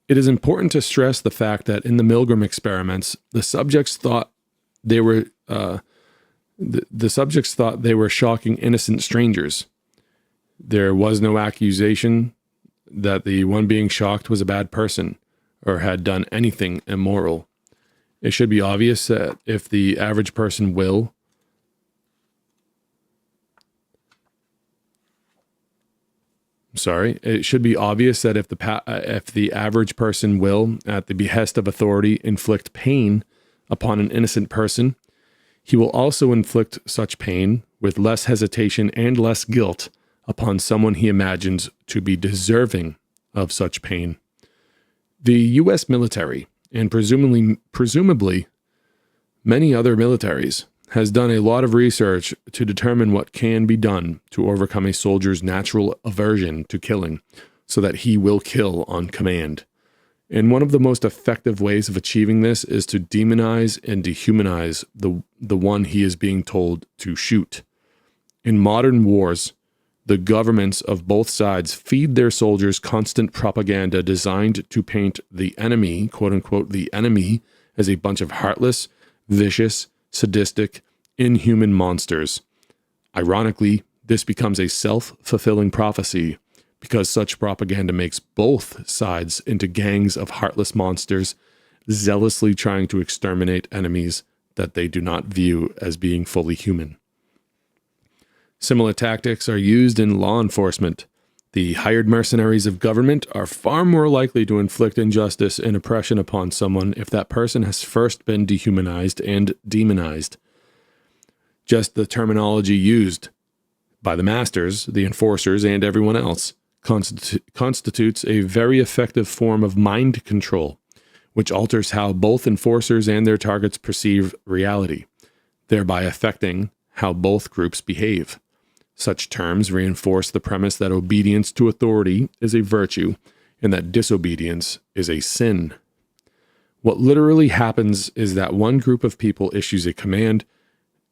It is important to stress the fact that in the Milgram experiments, the subjects thought they were shocking innocent strangers. There was no accusation that the one being shocked was a bad person or had done anything immoral. It should be obvious that if the average person will it should be obvious that if the average person will, at the behest of authority, inflict pain upon an innocent person, he will also inflict such pain with less hesitation and less guilt upon someone he imagines to be deserving of such pain. The U.S. military, and presumably many other militaries, has done a lot of research to determine what can be done to overcome a soldier's natural aversion to killing so that he will kill on command. And one of the most effective ways of achieving this is to demonize and dehumanize the one he is being told to shoot. In modern wars, the governments of both sides feed their soldiers constant propaganda designed to paint the enemy, quote unquote, the enemy, as a bunch of heartless, vicious, sadistic, inhuman monsters. Ironically, this becomes a self-fulfilling prophecy because such propaganda makes both sides into gangs of heartless monsters, zealously trying to exterminate enemies that they do not view as being fully human. Similar tactics are used in law enforcement. The hired mercenaries of government are far more likely to inflict injustice and oppression upon someone if that person has first been dehumanized and demonized. Just the terminology used by the masters, the enforcers, and everyone else constitutes a very effective form of mind control, which alters how both enforcers and their targets perceive reality, thereby affecting how both groups behave. Such terms reinforce the premise that obedience to authority is a virtue and that disobedience is a sin. What literally happens is that one group of people issues a command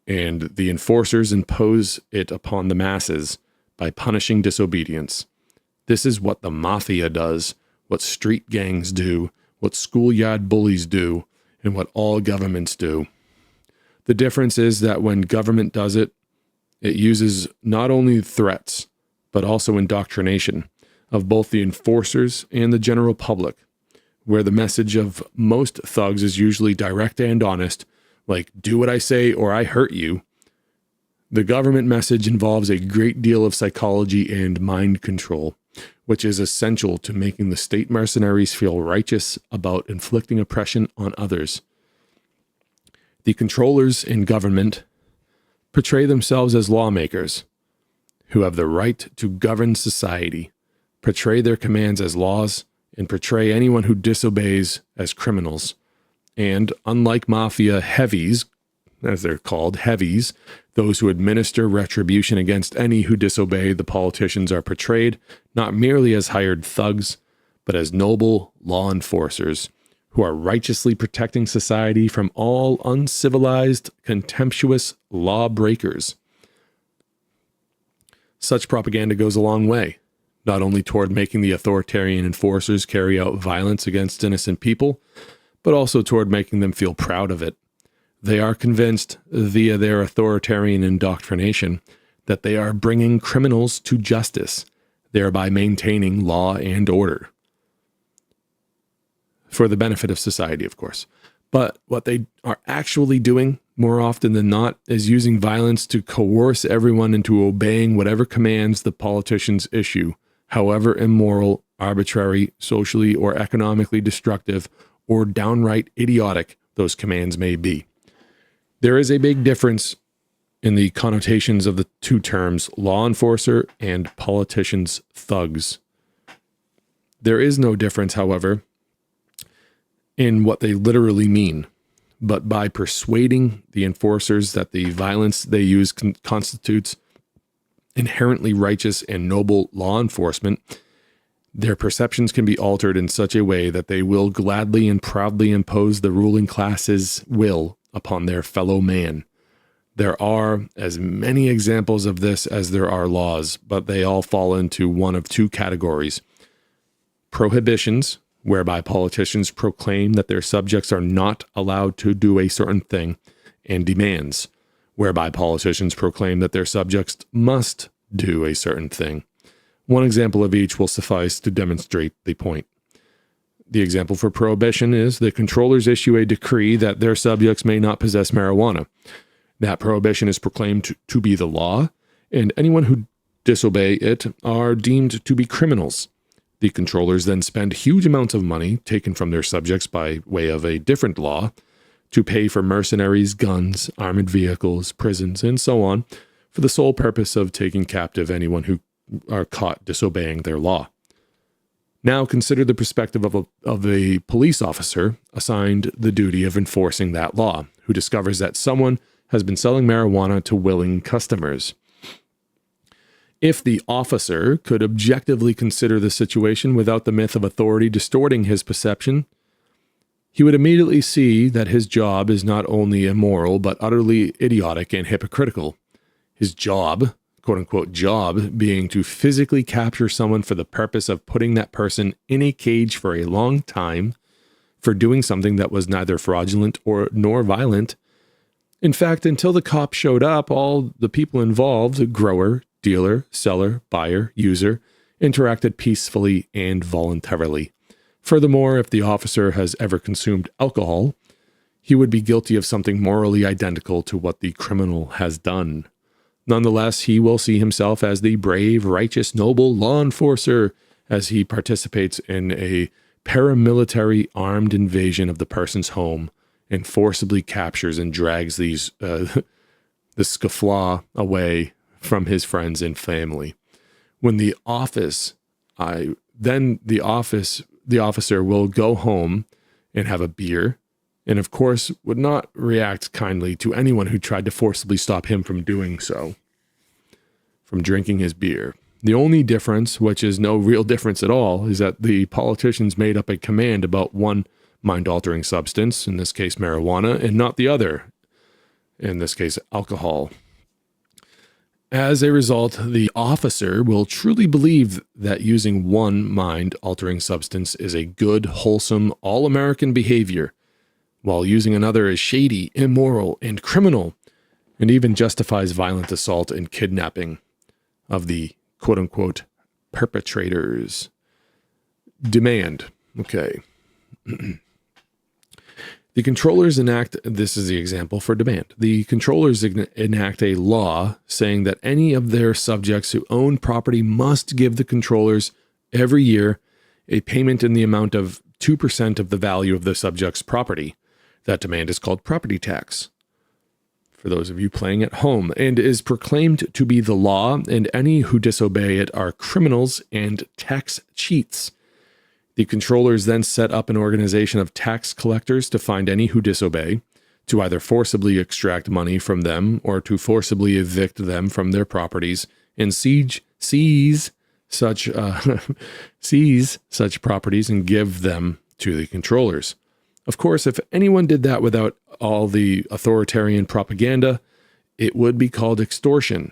and the enforcers impose it upon the masses by punishing disobedience. This is what the mafia does, what street gangs do, what schoolyard bullies do, and what all governments do. The difference is that when government does it, it uses not only threats, but also indoctrination of both the enforcers and the general public, where the message of most thugs is usually direct and honest, like, do what I say or I hurt you. The government message involves a great deal of psychology and mind control, which is essential to making the state mercenaries feel righteous about inflicting oppression on others. The controllers in government portray themselves as lawmakers who have the right to govern society, portray their commands as laws, and portray anyone who disobeys as criminals. And unlike mafia heavies, as they're called, heavies, those who administer retribution against any who disobey the politicians are portrayed not merely as hired thugs, but as noble law enforcers who are righteously protecting society from all uncivilized, contemptuous lawbreakers. Such propaganda goes a long way, not only toward making the authoritarian enforcers carry out violence against innocent people, but also toward making them feel proud of it. They are convinced, via their authoritarian indoctrination, that they are bringing criminals to justice, thereby maintaining law and order. For the benefit of society, of course. But what they are actually doing, more often than not, is using violence to coerce everyone into obeying whatever commands the politicians issue, however immoral, arbitrary, socially or economically destructive, or downright idiotic those commands may be. There is a big difference in the connotations of the two terms, law enforcer and politicians' thugs. There is no difference, however, in what they literally mean, but by persuading the enforcers that the violence they use constitutes inherently righteous and noble law enforcement, their perceptions can be altered in such a way that they will gladly and proudly impose the ruling class's will upon their fellow man. There are as many examples of this as there are laws, but they all fall into one of two categories: prohibitions, whereby politicians proclaim that their subjects are not allowed to do a certain thing, and demands, whereby politicians proclaim that their subjects must do a certain thing. One example of each will suffice to demonstrate the point. The example for prohibition is the controllers issue a decree that their subjects may not possess marijuana. That prohibition is proclaimed to be the law, and anyone who disobey it are deemed to be criminals. The controllers then spend huge amounts of money taken from their subjects by way of a different law to pay for mercenaries, guns, armored vehicles, prisons, and so on, for the sole purpose of taking captive anyone who are caught disobeying their law. Now consider the perspective of a police officer assigned the duty of enforcing that law, who discovers that someone has been selling marijuana to willing customers. If the officer could objectively consider the situation without the myth of authority distorting his perception, he would immediately see that his job is not only immoral, but utterly idiotic and hypocritical. His job, quote-unquote job, being to physically capture someone for the purpose of putting that person in a cage for a long time for doing something that was neither fraudulent nor violent. In fact, until the cop showed up, all the people involved, grower, dealer, seller, buyer, user, interacted peacefully and voluntarily. Furthermore, if the officer has ever consumed alcohol, he would be guilty of something morally identical to what the criminal has done. Nonetheless, he will see himself as the brave, righteous, noble law enforcer as he participates in a paramilitary armed invasion of the person's home and forcibly captures and drags the scofflaw away from his friends and family. When the officer will go home and have a beer, and of course would not react kindly to anyone who tried to forcibly stop him from doing so, from drinking his beer. The only difference, which is no real difference at all, is that the politicians made up a command about one mind-altering substance, in this case marijuana, and not the other, in this case alcohol. As a result, the officer will truly believe that using one mind-altering substance is a good, wholesome, all-American behavior, while using another is shady, immoral, and criminal, and even justifies violent assault and kidnapping of the quote-unquote perpetrators. Demand. Okay. The controllers this is the example for demand. The controllers enact a law saying that any of their subjects who own property must give the controllers every year a payment in the amount of 2% of the value of the subject's property. That demand is called property tax, for those of you playing at home, and is proclaimed to be the law, and any who disobey it are criminals and tax cheats. The controllers then set up an organization of tax collectors to find any who disobey, to either forcibly extract money from them or to forcibly evict them from their properties and seize such properties and give them to the controllers. Of course, if anyone did that without all the authoritarian propaganda, it would be called extortion.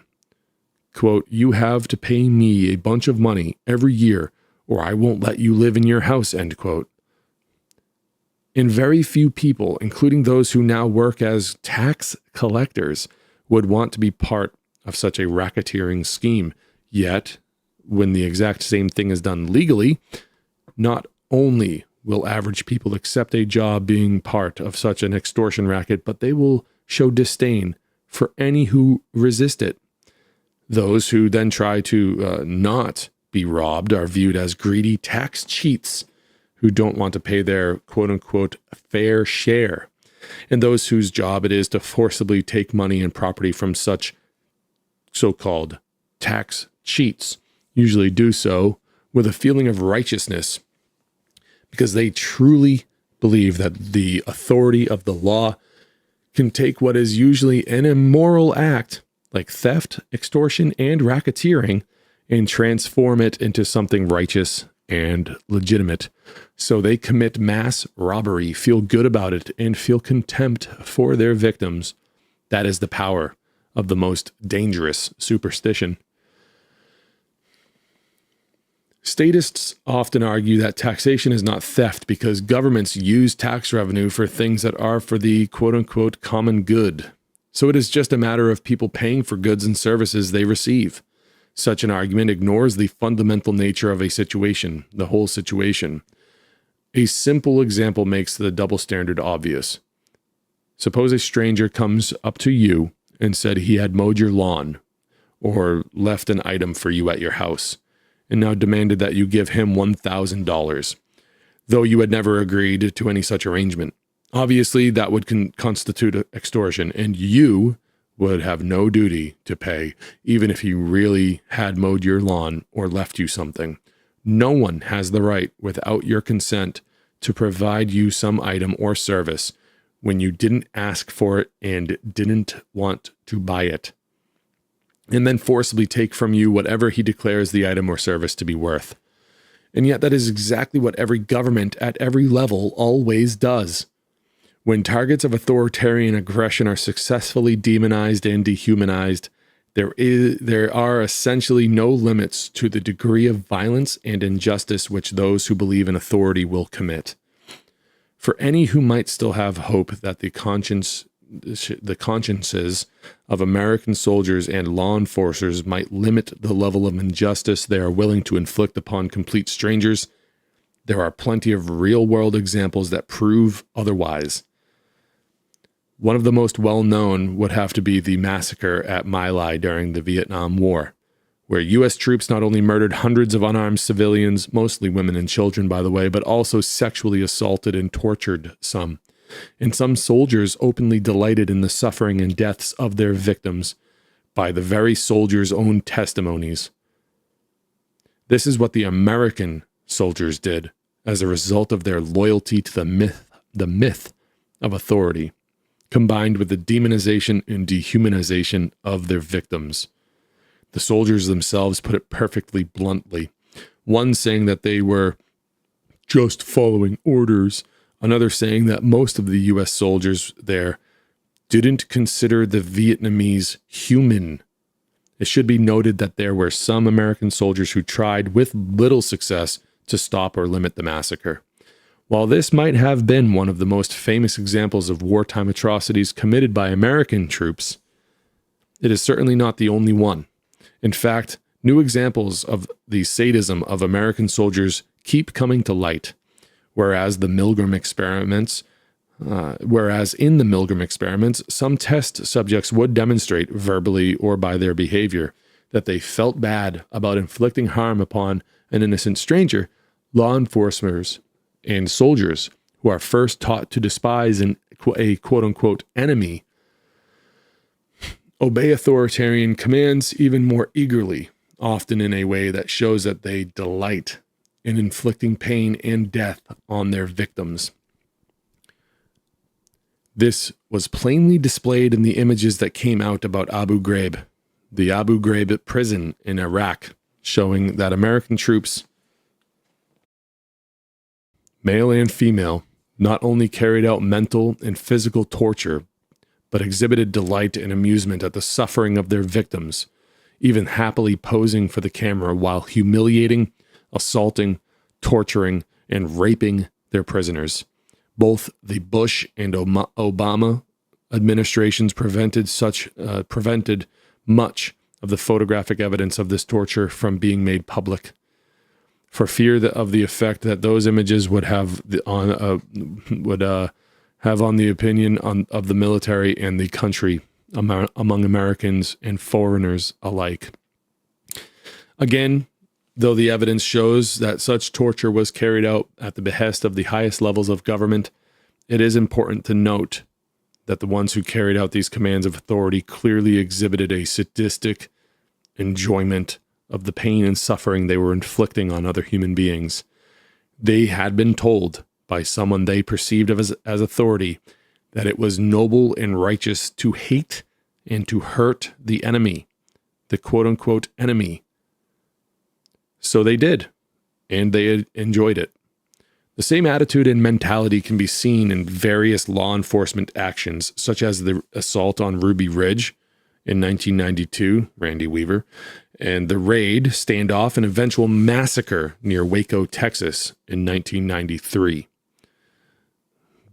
Quote, "You have to pay me a bunch of money every year, or I won't let you live in your house," end quote. And very few people, including those who now work as tax collectors, would want to be part of such a racketeering scheme. Yet, when the exact same thing is done legally, not only will average people accept a job being part of such an extortion racket, but they will show disdain for any who resist it. Those who then try to not be robbed are viewed as greedy tax cheats who don't want to pay their quote-unquote fair share, and those whose job it is to forcibly take money and property from such so-called tax cheats usually do so with a feeling of righteousness, because they truly believe that the authority of the law can take what is usually an immoral act, like theft, extortion, and racketeering, and transform it into something righteous and legitimate. So they commit mass robbery, feel good about it, and feel contempt for their victims. That is the power of the most dangerous superstition. Statists often argue that taxation is not theft because governments use tax revenue for things that are for the quote-unquote common good. So it is just a matter of people paying for goods and services they receive. Such an argument ignores the fundamental nature of a situation, the whole situation. A simple example makes the double standard obvious. Suppose a stranger comes up to you and said he had mowed your lawn or left an item for you at your house, and now demanded that you give him $1,000, though you had never agreed to any such arrangement. Obviously, that would constitute extortion, and you would have no duty to pay, even if he really had mowed your lawn or left you something. No one has the right, without your consent, to provide you some item or service when you didn't ask for it and didn't want to buy it, and then forcibly take from you whatever he declares the item or service to be worth. And yet that is exactly what every government at every level always does. When targets of authoritarian aggression are successfully demonized and dehumanized, there are essentially no limits to the degree of violence and injustice which those who believe in authority will commit. For any who might still have hope that the consciences of American soldiers and law enforcers might limit the level of injustice they are willing to inflict upon complete strangers, there are plenty of real-world examples that prove otherwise. One of the most well-known would have to be the massacre at My Lai during the Vietnam War, where U.S. troops not only murdered hundreds of unarmed civilians, mostly women and children, by the way, but also sexually assaulted and tortured some. And some soldiers openly delighted in the suffering and deaths of their victims by the very soldiers' own testimonies. This is what the American soldiers did as a result of their loyalty to the myth of authority, combined with the demonization and dehumanization of their victims. The soldiers themselves put it perfectly bluntly, one saying that they were just following orders, another saying that most of the U.S. soldiers there didn't consider the Vietnamese human. It should be noted that there were some American soldiers who tried with little success to stop or limit the massacre. While this might have been one of the most famous examples of wartime atrocities committed by American troops, it is certainly not the only one. In fact, new examples of the sadism of American soldiers keep coming to light, whereas in the Milgram experiments, some test subjects would demonstrate verbally or by their behavior that they felt bad about inflicting harm upon an innocent stranger. Law enforcers and soldiers who are first taught to despise a quote-unquote enemy obey authoritarian commands even more eagerly, often in a way that shows that they delight in inflicting pain and death on their victims. This was plainly displayed in the images that came out about Abu Ghraib, the Abu Ghraib prison in Iraq, showing that American troops, male and female, not only carried out mental and physical torture, but exhibited delight and amusement at the suffering of their victims, even happily posing for the camera while humiliating, assaulting, torturing, and raping their prisoners. Both the Bush and Obama administrations prevented much of the photographic evidence of this torture from being made public, for fear of the effect that those images would have on the opinion of the military and the country among Americans and foreigners alike. Again, though the evidence shows that such torture was carried out at the behest of the highest levels of government, it is important to note that the ones who carried out these commands of authority clearly exhibited a sadistic enjoyment of the pain and suffering they were inflicting on other human beings. They had been told by someone they perceived as authority that it was noble and righteous to hate and to hurt the enemy, the quote-unquote enemy. So they did, and they enjoyed it. The same attitude and mentality can be seen in various law enforcement actions, such as the assault on Ruby Ridge in 1992, Randy Weaver, and the raid, standoff, and eventual massacre near Waco, Texas in 1993.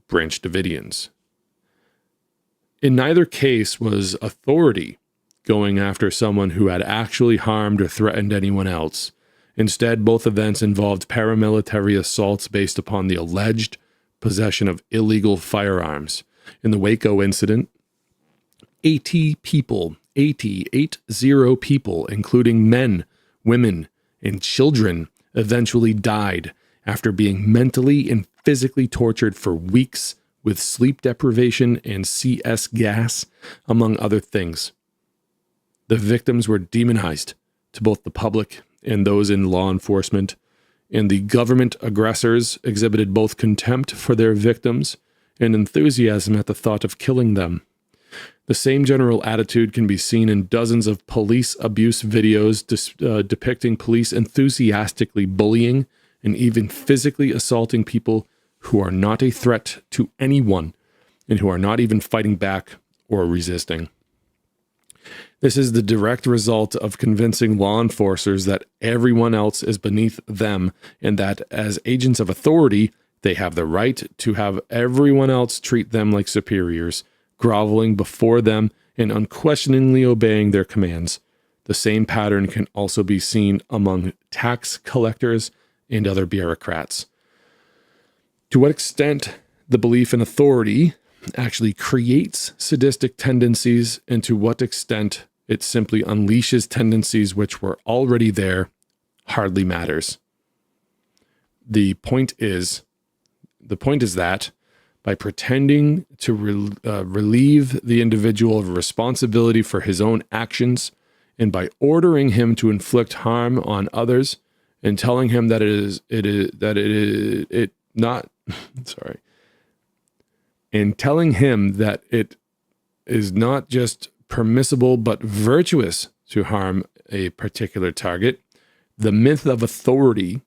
Branch Davidians. In neither case was authority going after someone who had actually harmed or threatened anyone else. Instead, both events involved paramilitary assaults based upon the alleged possession of illegal firearms. In the Waco incident, 80 people, including men, women, and children, eventually died after being mentally and physically tortured for weeks with sleep deprivation and CS gas, among other things. The victims were demonized to both the public and those in law enforcement, and the government aggressors exhibited both contempt for their victims and enthusiasm at the thought of killing them. The same general attitude can be seen in dozens of police abuse videos depicting police enthusiastically bullying and even physically assaulting people who are not a threat to anyone and who are not even fighting back or resisting. This is the direct result of convincing law enforcers that everyone else is beneath them and that as agents of authority, they have the right to have everyone else treat them like superiors, groveling before them and unquestioningly obeying their commands. The same pattern can also be seen among tax collectors and other bureaucrats. To what extent the belief in authority actually creates sadistic tendencies, and to what extent it simply unleashes tendencies which were already there, hardly matters. The point is that by pretending to relieve the individual of responsibility for his own actions, and by ordering him to inflict harm on others, and telling him that it is not just permissible but virtuous to harm a particular target, the myth of authority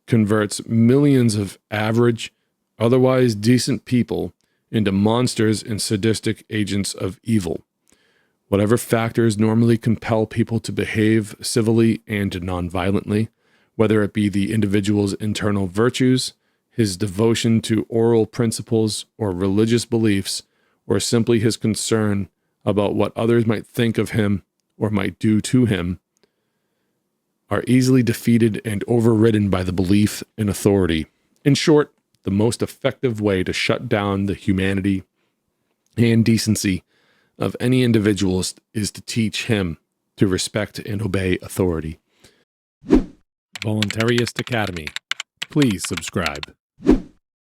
converts millions of average, otherwise decent people into monsters and sadistic agents of evil. Whatever factors normally compel people to behave civilly and nonviolently, whether it be the individual's internal virtues, his devotion to oral principles or religious beliefs, or simply his concern about what others might think of him or might do to him, are easily defeated and overridden by the belief in authority. In short, the most effective way to shut down the humanity and decency of any individualist is to teach him to respect and obey authority. Voluntarist Academy. Please subscribe.